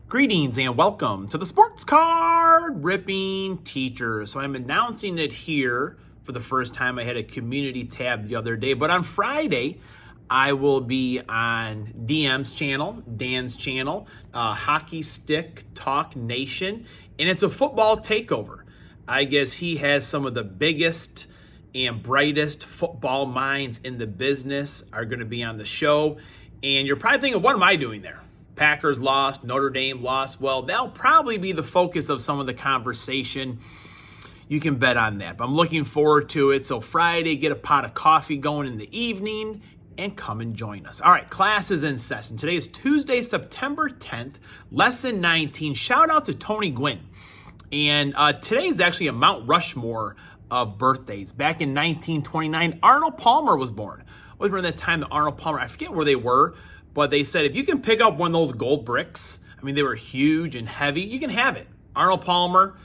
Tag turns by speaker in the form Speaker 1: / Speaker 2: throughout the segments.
Speaker 1: Greetings and welcome to the Sports Card Ripping Teacher. So I'm announcing it here for the first time. I had a community tab the other day, but on Friday, I will be on DM's channel, Dan's channel, Hockey Stick Talk Nation, and it's a football takeover. I guess he has some of the biggest and brightest football minds in the business are going to be on the show. And you're probably thinking, what am I doing there? Packers lost, Notre Dame lost. Well, that'll probably be the focus of some of the conversation. You can bet on that. But I'm looking forward to it. So Friday, get a pot of coffee going in the evening and come and join us. All right, class is in session. Today is Tuesday, September 10th, lesson 19. Shout out to Tony Gwynn. And today is actually a Mount Rushmore of birthdays. Back in 1929, Arnold Palmer was born. I was around that time that Arnold Palmer, I forget where they were, but they said if you can pick up one of those gold bricks, I mean, they were huge and heavy, you can have it. Arnold Palmer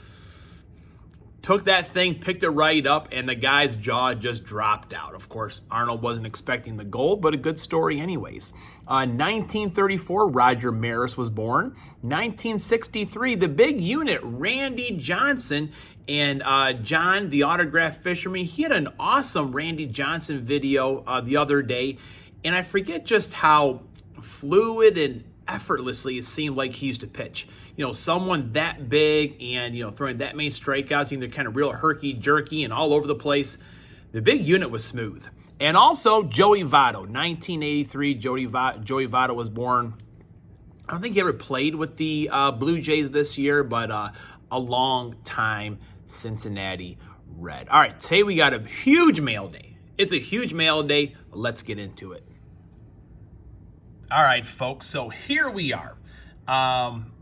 Speaker 1: took that thing, picked it right up, and the guy's jaw just dropped out. Of course, Arnold wasn't expecting the gold, but a good story anyways. 1934, Roger Maris was born. 1963, the big unit, Randy Johnson. And John, the autograph fisherman, he had an awesome Randy Johnson video the other day. And I forget just how fluid and effortlessly it seemed like he used to pitch. You know, someone that big and, you know, throwing that many strikeouts, they're kind of real herky-jerky and all over the place. The big unit was smooth. And also Joey Votto, 1983, Joey Votto was born. I don't think he ever played with the Blue Jays this year, but a long time Cincinnati Red. All right, today we got a huge mail day. It's a huge mail day. Let's get into it. All right, folks, so here we are.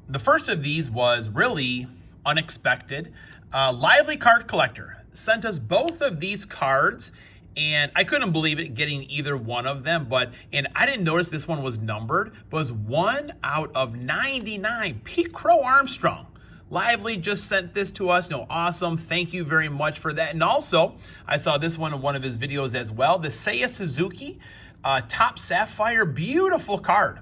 Speaker 1: The first of these was really unexpected. Lively Card Collector sent us both of these cards, and I couldn't believe it getting either one of them, and I didn't notice this one was numbered, but it was 1 out of 99. Pete Crow Armstrong. Lively just sent this to us. Awesome. Thank you very much for that. And also, I saw this one in one of his videos as well. The Seiya Suzuki Top Sapphire. Beautiful card.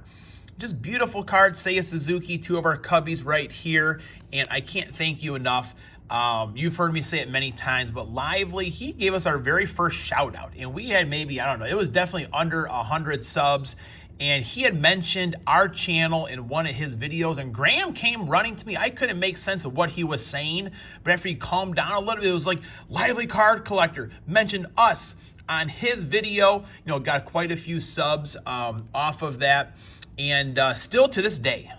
Speaker 1: Just beautiful card. Seiya Suzuki, two of our cubbies right here. And I can't thank you enough. You've heard me say it many times, but Lively, he gave us our very first shout out. And we had maybe, I don't know, it was definitely under 100 subs. And he had mentioned our channel in one of his videos, and Graham came running to me. I couldn't make sense of what he was saying, but after he calmed down a little bit, it was like, Lively Card Collector mentioned us on his video. Got quite a few subs off of that. And still to this day,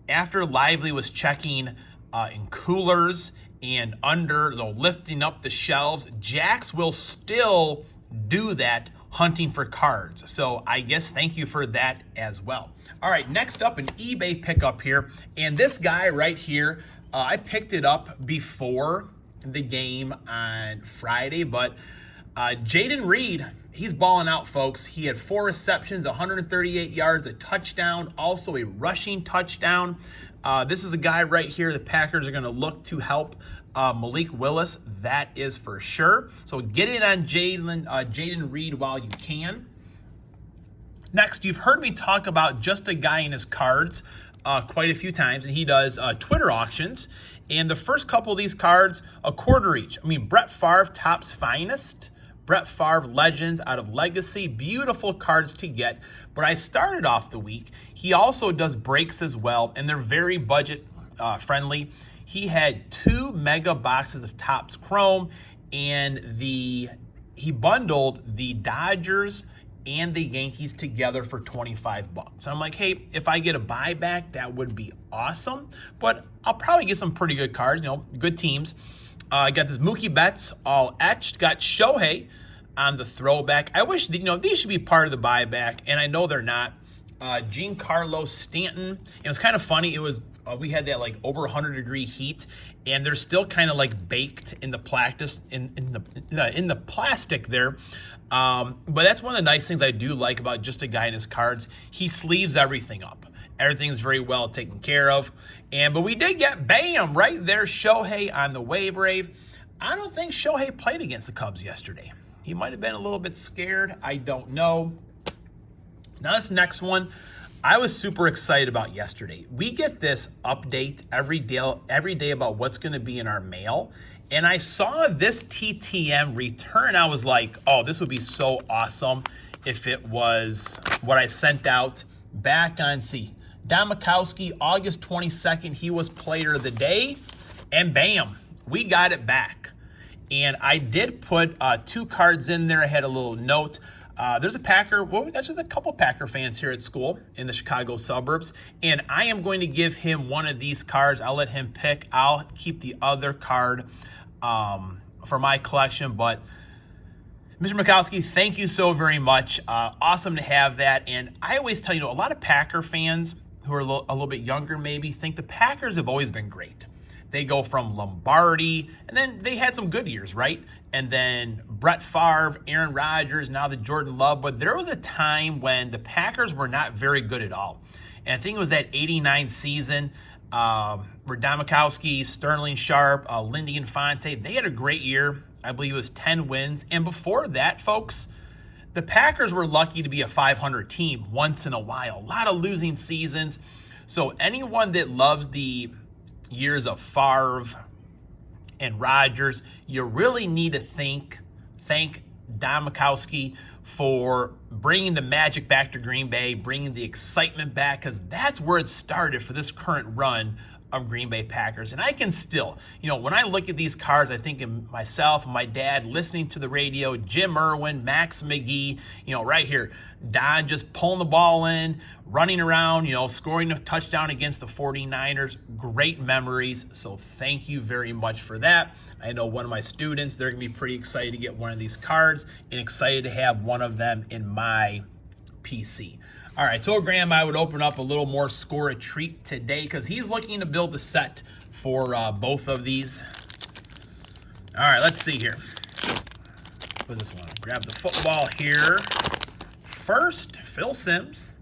Speaker 1: after Lively was checking in coolers and under, lifting up the shelves, Jax will still do that, hunting for cards. So I guess thank you for that as well. All right, next up, an eBay pickup here. And this guy right here, I picked it up before the game on Friday, but Jaden Reed, he's balling out, folks. He had 4 receptions, 138 yards, a touchdown, also a rushing touchdown. This is a guy right here the Packers are going to look to help Malik Willis, that is for sure. So get in on Jaden Reed while you can. Next, you've heard me talk about Just a Guy in His Cards quite a few times, and he does Twitter auctions. And the first couple of these cards, a quarter each. I mean, Brett Favre, Topps Finest. Brett Favre Legends out of Legacy. Beautiful cards to get. But I started off the week. He also does breaks as well, and they're very budget friendly. He had 2 mega boxes of Topps Chrome, and he bundled the Dodgers and the Yankees together for $25. So I'm like, hey, if I get a buyback, that would be awesome. But I'll probably get some pretty good cards, good teams. I got this Mookie Betts all etched. Got Shohei on the throwback. I wish these should be part of the buyback, and I know they're not. Giancarlo Stanton. It was kind of funny. It was we had that over 100-degree heat, and they're still kind of baked in the in the plastic there. But that's one of the nice things I do like about Just a Guy in His Cards. He sleeves everything up. Everything's very well taken care of. But we did get, bam, right there, Shohei on the waiver wave. I don't think Shohei played against the Cubs yesterday. He might have been a little bit scared. I don't know. Now this next one, I was super excited about yesterday. We get this update every day about what's going to be in our mail. And I saw this TTM return. I was like, oh, this would be so awesome if it was what I sent out back on, Don Mikowski, August 22nd. He was player of the day. And bam, we got it back. And I did put 2 cards in there. I had a little note. There's a Packer, well, there's a couple Packer fans here at school in the Chicago suburbs, and I am going to give him one of these cards. I'll let him pick. I'll keep the other card for my collection, but Mr. Mikowski, thank you so very much. Awesome to have that, and I always tell you, a lot of Packer fans who are a little bit younger maybe think the Packers have always been great. They go from Lombardi, and then they had some good years, right? And then Brett Favre, Aaron Rodgers, now the Jordan Love. But there was a time when the Packers were not very good at all. And I think it was that 89 season where Don Mikowski, Sterling Sharp, Lindy Infante, they had a great year. I believe it was 10 wins. And before that, folks, the Packers were lucky to be a 500 team once in a while. A lot of losing seasons. So anyone that loves the years of Favre and Rodgers, you really need to thank Don Mikowski for bringing the magic back to Green Bay, bringing the excitement back, because that's where it started for this current run of Green Bay Packers. And I can still, when I look at these cards, I think of myself and my dad listening to the radio, Jim Irwin, Max McGee, right here, Don just pulling the ball in, running around, scoring a touchdown against the 49ers. Great memories. So thank you very much for that. I know one of my students, they're going to be pretty excited to get one of these cards and excited to have one of them in my PC. All right, told Graham I would open up a little more Score a Treat today because he's looking to build a set for both of these. All right, let's see here. What's this one? Grab the football here. First, Phil Simms,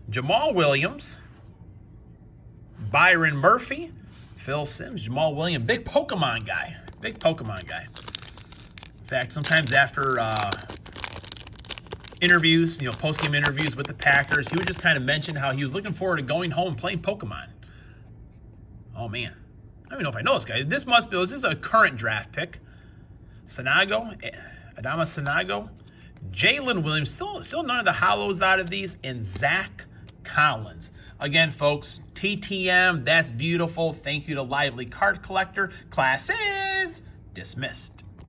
Speaker 1: Jamal Williams, Byron Murphy, Phil Simms, Jamal Williams, big Pokemon guy. In fact, sometimes after interviews, post-game interviews with the Packers, he would just kind of mention how he was looking forward to going home and playing Pokemon. Oh, man. I don't even know if I know this guy. This is a current draft pick. Adama Sanago, Jalen Williams, still none of the hollows out of these, and Zach Collins. Again, folks, TTM, that's beautiful. Thank you to Lively Card Collector. Class is dismissed.